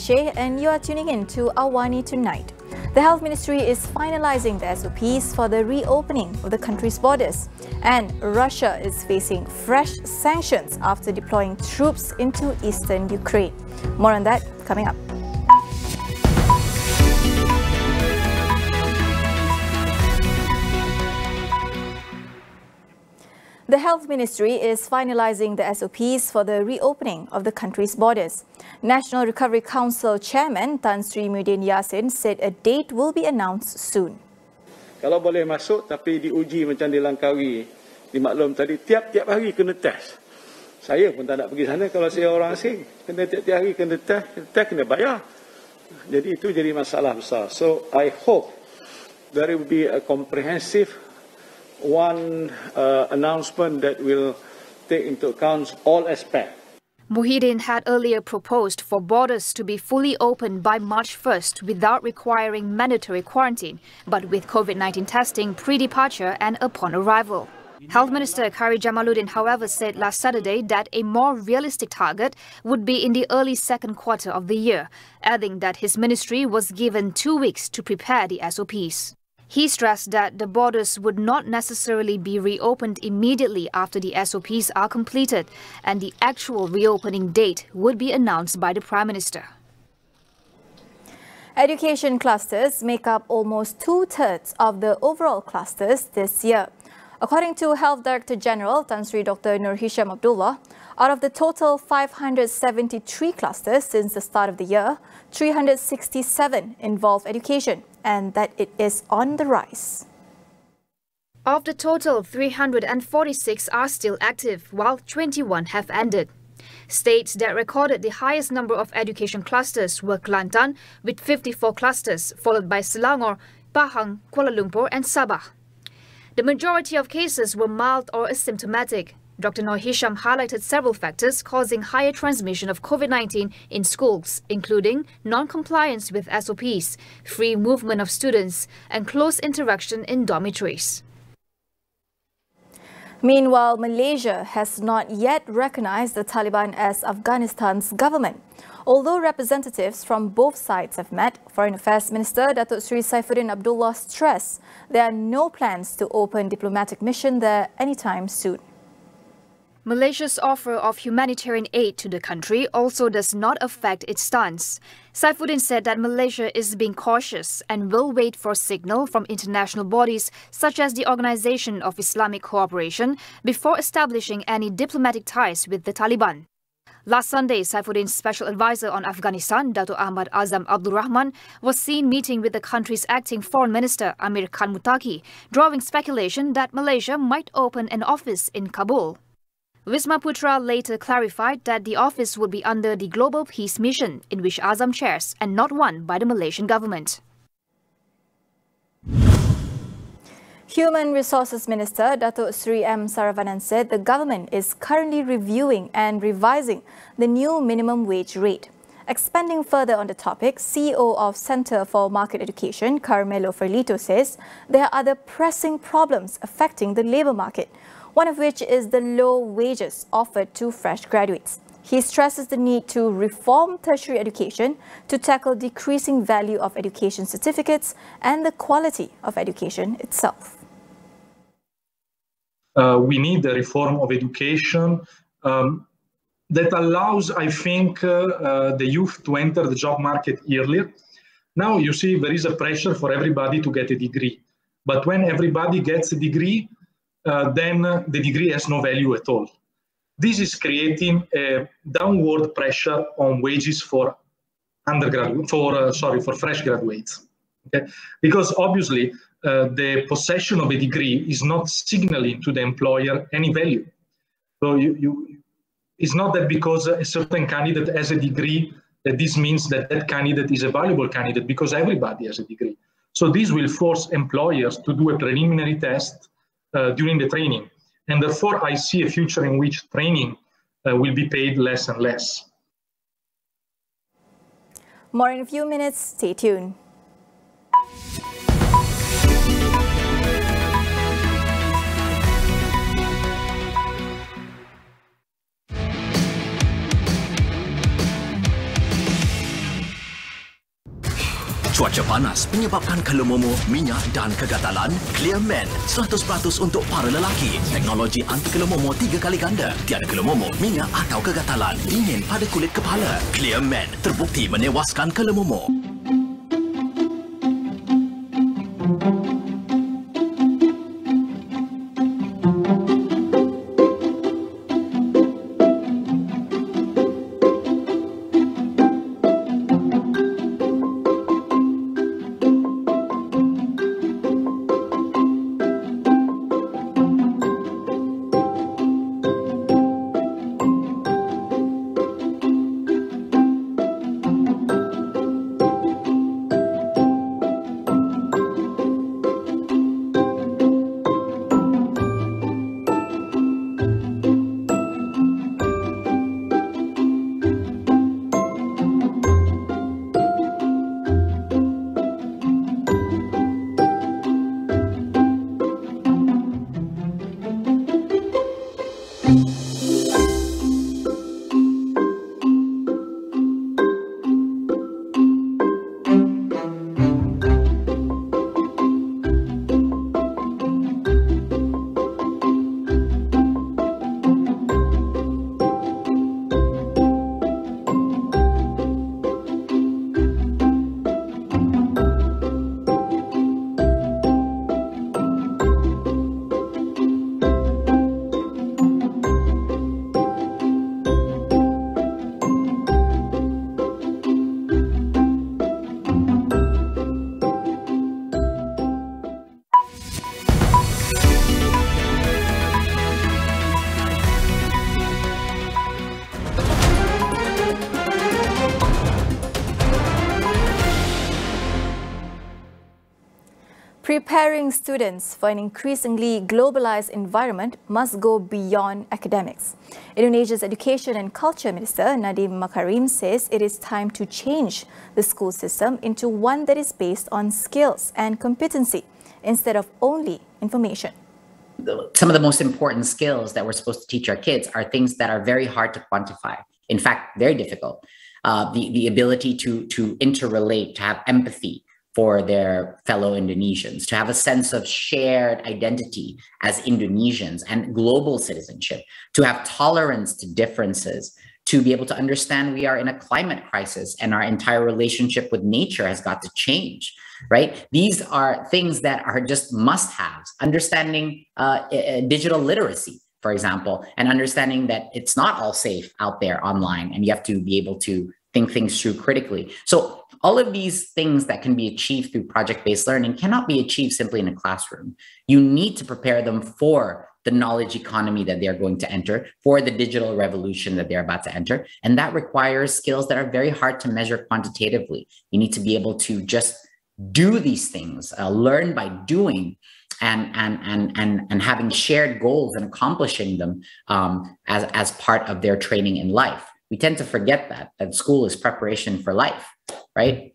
Sheikh and you are tuning in to AWANI Tonight. The Health Ministry is finalising the SOPs for the reopening of the country's borders, and Russia is facing fresh sanctions after deploying troops into eastern Ukraine. More on that coming up. The Health Ministry is finalising the SOPs for the reopening of the country's borders. National Recovery Council Chairman Tan Sri Muhyiddin Yassin said a date will be announced soon. Kalau boleh masuk tapi diuji macam di Langkawi, dimaklum tadi, tiap-tiap hari kena test. Saya pun tak nak pergi sana kalau saya orang asing. Kena tiap-tiap hari kena test kena bayar. Jadi itu jadi masalah besar. So I hope there will be a comprehensive announcement that will take into account all aspects. Muhyiddin had earlier proposed for borders to be fully open by March 1st without requiring mandatory quarantine, but with COVID-19 testing pre-departure and upon arrival. Health Minister Khairy Jamaluddin, however, said last Saturday that a more realistic target would be in the early second quarter of the year, adding that his ministry was given 2 weeks to prepare the SOPs. He stressed that the borders would not necessarily be reopened immediately after the SOPs are completed, and the actual reopening date would be announced by the Prime Minister. Education clusters make up almost 2/3 of the overall clusters this year. According to Health Director General Tan Sri Dr. Nur Hisham Abdullah, out of the total 573 clusters since the start of the year, 367 involve education, and that it is on the rise. Of the total, 346 are still active, while 21 have ended. States that recorded the highest number of education clusters were Kelantan, with 54 clusters, followed by Selangor, Pahang, Kuala Lumpur and Sabah. The majority of cases were mild or asymptomatic. Dr. Nur Hisham highlighted several factors causing higher transmission of COVID-19 in schools, including non-compliance with SOPs, free movement of students, and close interaction in dormitories. Meanwhile, Malaysia has not yet recognized the Taliban as Afghanistan's government. Although representatives from both sides have met, Foreign Affairs Minister Datuk Seri Saifuddin Abdullah stressed there are no plans to open diplomatic mission there anytime soon. Malaysia's offer of humanitarian aid to the country also does not affect its stance. Saifuddin said that Malaysia is being cautious and will wait for a signal from international bodies such as the Organisation of Islamic Cooperation before establishing any diplomatic ties with the Taliban. Last Sunday, Saifuddin's special advisor on Afghanistan, Dato' Ahmad Azam Abdul Rahman, was seen meeting with the country's acting foreign minister, Amir Khan Muttaqi, drawing speculation that Malaysia might open an office in Kabul. Wisma Putra later clarified that the office would be under the Global Peace Mission, in which Azam chairs, and not one by the Malaysian government. Human Resources Minister Datuk Sri M. Saravanan said the government is currently reviewing and revising the new minimum wage rate. Expanding further on the topic, CEO of Centre for Market Education, Carmelo Ferlito, says there are other pressing problems affecting the labour market, one of which is the low wages offered to fresh graduates. He stresses the need to reform tertiary education to tackle decreasing value of education certificates and the quality of education itself. We need a reform of education that allows, I think, the youth to enter the job market earlier. Now, you see, there is a pressure for everybody to get a degree. But when everybody gets a degree, then the degree has no value at all. This is creating a downward pressure on wages for fresh graduates. Okay? Because obviously, the possession of a degree is not signaling to the employer any value. So it's not that because a certain candidate has a degree that this means that that candidate is a valuable candidate, because everybody has a degree. So this will force employers to do a preliminary test during the training. And therefore, I see a future in which training will be paid less and less. More in a few minutes. Stay tuned. Cuaca panas menyebabkan kelumomo, minyak dan kegatalan? Clear Men 100% untuk para lelaki. Teknologi anti kelumomo 3 kali ganda. Tiada kelumomo, minyak atau kegatalan. Dingin pada kulit kepala. Clear Men terbukti menewaskan kelumomo. Preparing students for an increasingly globalized environment must go beyond academics. Indonesia's Education and Culture Minister Nadiem Makarim says it is time to change the school system into one that is based on skills and competency instead of only information. Some of the most important skills that we're supposed to teach our kids are things that are very hard to quantify. In fact, very difficult. The ability to interrelate, to have empathy for their fellow Indonesians, to have a sense of shared identity as Indonesians and global citizenship, to have tolerance to differences, to be able to understand we are in a climate crisis and our entire relationship with nature has got to change, right? These are things that are just must-haves. Understanding digital literacy, for example, and understanding that it's not all safe out there online and you have to be able to think things through critically. So all of these things that can be achieved through project-based learning cannot be achieved simply in a classroom. You need to prepare them for the knowledge economy that they're going to enter, for the digital revolution that they're about to enter. And that requires skills that are very hard to measure quantitatively. You need to be able to just do these things, learn by doing, and having shared goals and accomplishing them as part of their training in life. We tend to forget that school is preparation for life, right?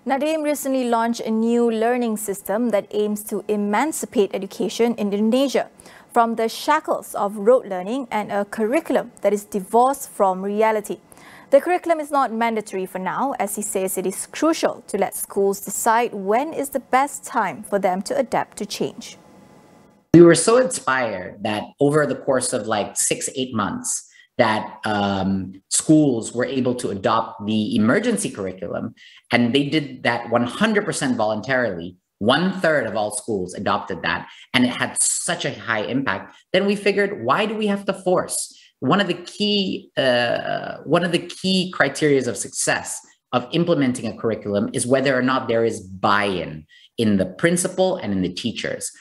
Nadiem recently launched a new learning system that aims to emancipate education in Indonesia from the shackles of rote learning and a curriculum that is divorced from reality. The curriculum is not mandatory for now, as he says it is crucial to let schools decide when is the best time for them to adapt to change. We were so inspired that over the course of like 6-8 months, that schools were able to adopt the emergency curriculum, and they did that 100% voluntarily. 1/3 of all schools adopted that, and it had such a high impact. Then we figured, why do we have to force? One of the key criteria of success of implementing a curriculum is whether or not there is buy-in in the principal and in the teachers.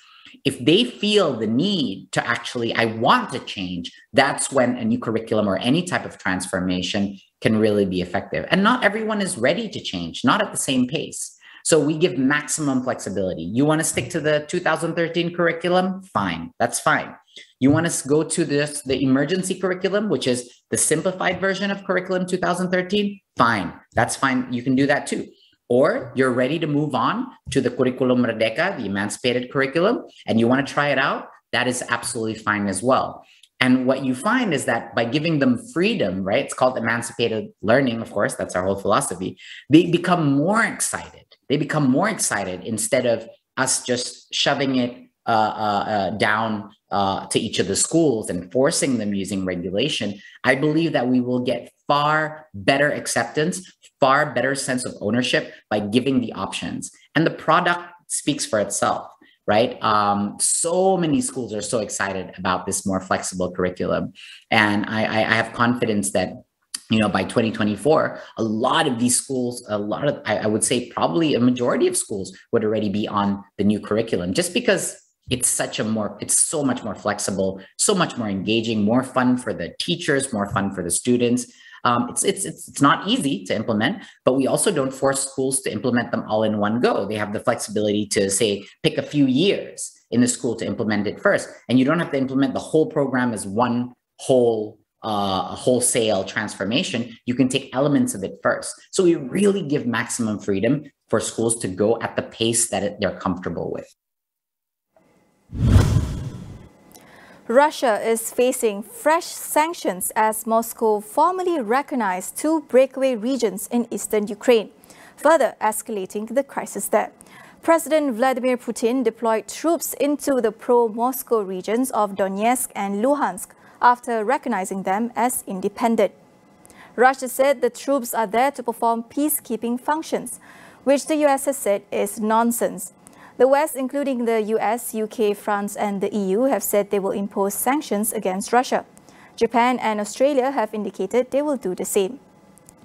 If they feel the need to actually, I want to change, that's when a new curriculum or any type of transformation can really be effective. And not everyone is ready to change, not at the same pace. So we give maximum flexibility. You want to stick to the 2013 curriculum? Fine, that's fine. You want to go to the emergency curriculum, which is the simplified version of curriculum 2013? Fine, that's fine. You can do that too. Or you're ready to move on to the Curriculum Merdeka, the emancipated curriculum, and you want to try it out, that is absolutely fine as well. And what you find is that by giving them freedom, right, it's called emancipated learning, of course, that's our whole philosophy, they become more excited. They become more excited instead of us just shoving it down to each of the schools and forcing them using regulation. I believe that we will get far better acceptance, far better sense of ownership by giving the options. And the product speaks for itself. Right? So many schools are so excited about this more flexible curriculum. And I have confidence that, you know, by 2024, a lot of these schools, I would say probably a majority of schools would already be on the new curriculum, just because it's so much more flexible, so much more engaging, more fun for the teachers, more fun for the students. It's not easy to implement, but we also don't force schools to implement them all in one go. They have the flexibility to, say, pick a few years in the school to implement it first. And you don't have to implement the whole program as one wholesale transformation. You can take elements of it first. So we really give maximum freedom for schools to go at the pace that they're comfortable with. Russia is facing fresh sanctions as Moscow formally recognized 2 breakaway regions in eastern Ukraine, further escalating the crisis there. President Vladimir Putin deployed troops into the pro-Moscow regions of Donetsk and Luhansk after recognizing them as independent. Russia said the troops are there to perform peacekeeping functions, which the US has said is nonsense. The West, including the US, UK, France and the EU, have said they will impose sanctions against Russia. Japan and Australia have indicated they will do the same.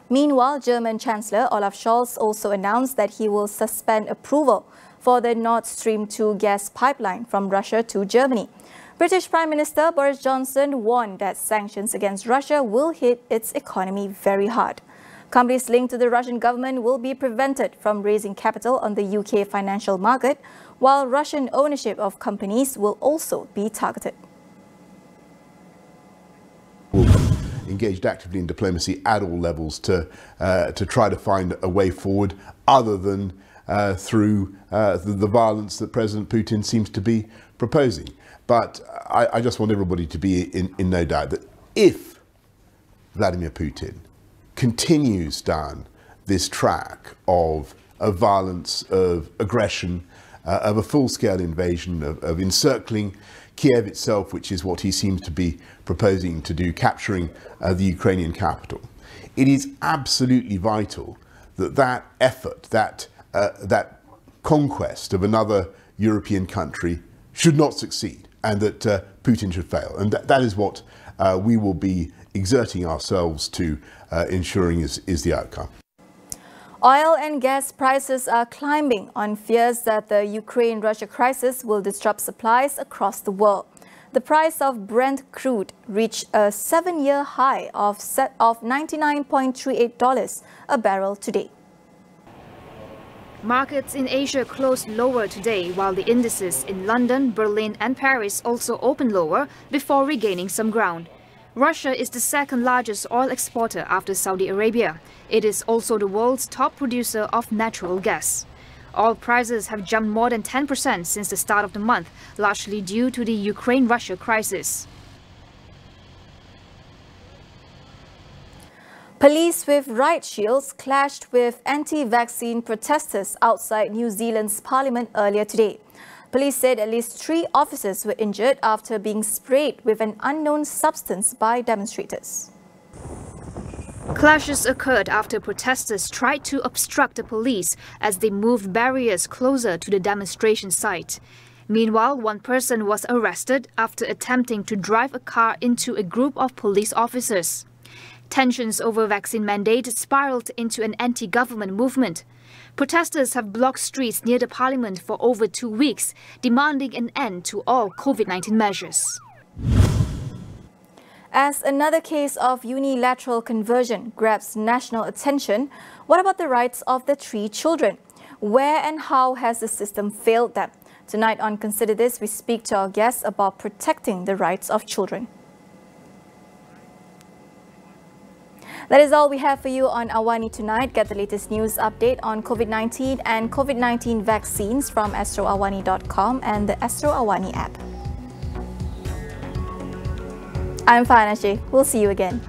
Meanwhile, German Chancellor Olaf Scholz also announced that he will suspend approval for the Nord Stream 2 gas pipeline from Russia to Germany. British Prime Minister Boris Johnson warned that sanctions against Russia will hit its economy very hard. Companies linked to the Russian government will be prevented from raising capital on the UK financial market, while Russian ownership of companies will also be targeted. Engaged actively in diplomacy at all levels to try to find a way forward other than through the violence that President Putin seems to be proposing. But I just want everybody to be in no doubt that if Vladimir Putin continues down this track of violence, of aggression, of a full-scale invasion, of encircling Kiev itself, which is what he seems to be proposing to do, capturing the Ukrainian capital. It is absolutely vital that that effort, that conquest of another European country should not succeed, and that Putin should fail. And that is what we will be exerting ourselves to ensuring is the outcome. Oil and gas prices are climbing on fears that the Ukraine-Russia crisis will disrupt supplies across the world. The price of Brent crude reached a 7-year high of $99.38 a barrel today. Markets in Asia closed lower today, while the indices in London, Berlin and Paris also opened lower before regaining some ground. Russia is the second largest oil exporter after Saudi Arabia. It is also the world's top producer of natural gas. Oil prices have jumped more than 10% since the start of the month, largely due to the Ukraine-Russia crisis. Police with riot shields clashed with anti-vaccine protesters outside New Zealand's parliament earlier today. Police said at least 3 officers were injured after being sprayed with an unknown substance by demonstrators. Clashes occurred after protesters tried to obstruct the police as they moved barriers closer to the demonstration site. Meanwhile, one person was arrested after attempting to drive a car into a group of police officers. Tensions over vaccine mandate spiraled into an anti-government movement. Protesters have blocked streets near the parliament for over 2 weeks, demanding an end to all COVID-19 measures. As another case of unilateral conversion grabs national attention, what about the rights of the 3 children? Where and how has the system failed them? Tonight on Consider This, we speak to our guests about protecting the rights of children. That is all we have for you on AWANI tonight. Get the latest news update on COVID-19 and COVID-19 vaccines from astroawani.com and the Astro AWANI app. I'm Farhana Sheikh. We'll see you again.